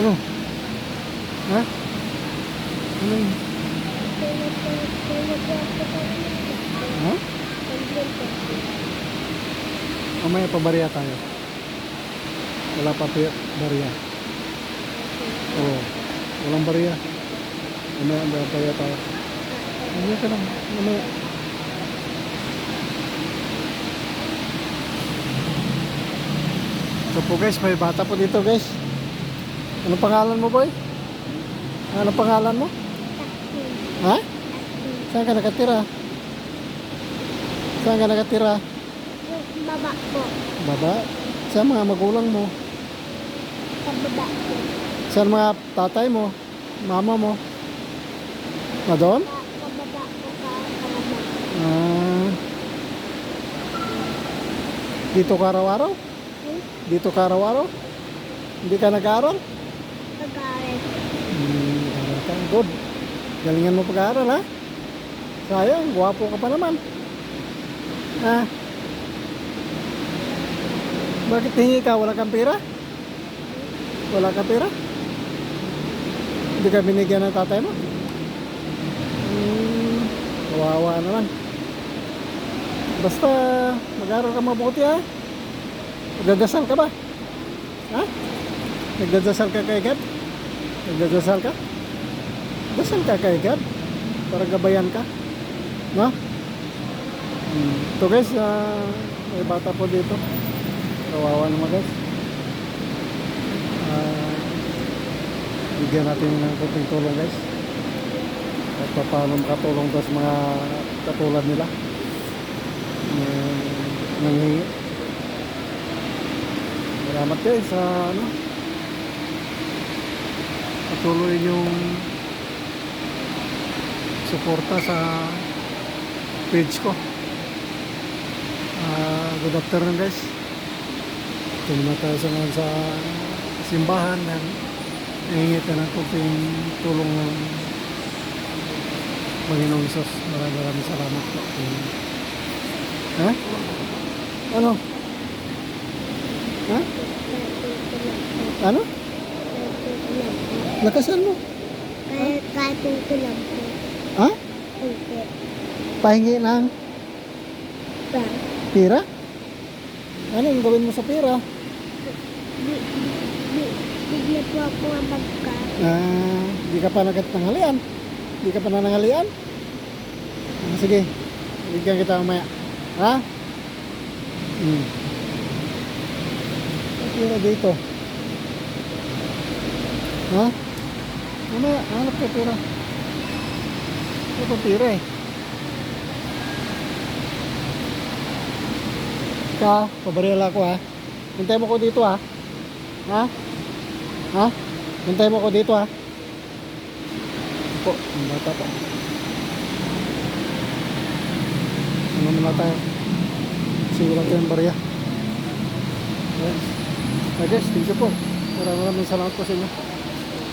Ano? Ha? Ano yun? Ha? Mamaya pa bariya tayo. Wala pa bariya. Oo. Walang bariya. Mamaya bariya tayo. Mamaya ka lang. Mamaya. So po guys, may bata po dito guys. Anong pangalan mo boy? Anong pangalan mo? Ha? Saan ka nakatira? Saan ka nakatira? Baba po. Baba? Saan mga magulang mo? Sa baba po. Saan mga tatay mo? Mama mo? Na doon? Sa baba po sa baba. Dito ka araw-araw? Dito ka araw-araw? Hindi ka nag-aaral? Pag-aaral. Aral ka. Good. Galingan mo pag-aaral ha? Sayang, guwapo ka pa naman. Ha? Bakit hingi ka? Wala kang pera? Wala kang pera? Hindi ka binigyan ng tatay mo? Kawawa naman. Basta mag-aaral ka mabuti ha? Nagdadasal ka ba? Ha? Nagdadasal ka kay God? Nagdadasal ka? Dasal ka kay God? Para gabayan ka? No? Ito guys, may bata po dito. Kawawa naman guys. Bigyan natin ng kunting tulong guys. At paano makatulong sa mga katulad nila. Nanghingi. Salamat guys sa patuloy yung suporta sa page ko. Good afternoon guys. Tumuna tayo sa simbahan na nangingi tayo ng kunting tulong ng Panginoong Isus. Maraming salamat po. Ha? Ano? Ha? Ano? Lakasan mo. Kahit ito lang po. Ha? Ito. Pahingi ng Pa. pira? Ano yung gawin mo sa pira? Bigla po ako ang magka. Di ka pa nanghalian? Di ka pa nanghalian? Sige. Bigyan kita mamaya. Ha? Pira dito. Ha? Mamaya, hanap ka pira. Ito pa pira eh. Ka, pabarila ko ha. Hintay mo ko dito ha. Ha? Ha? Hintay mo ko dito ha. Po, ang bata pa. Ano muna tayo? Sigurang tayo yung bariya. Yes. Guys, thank you po. Maraming salamat po sa inyo.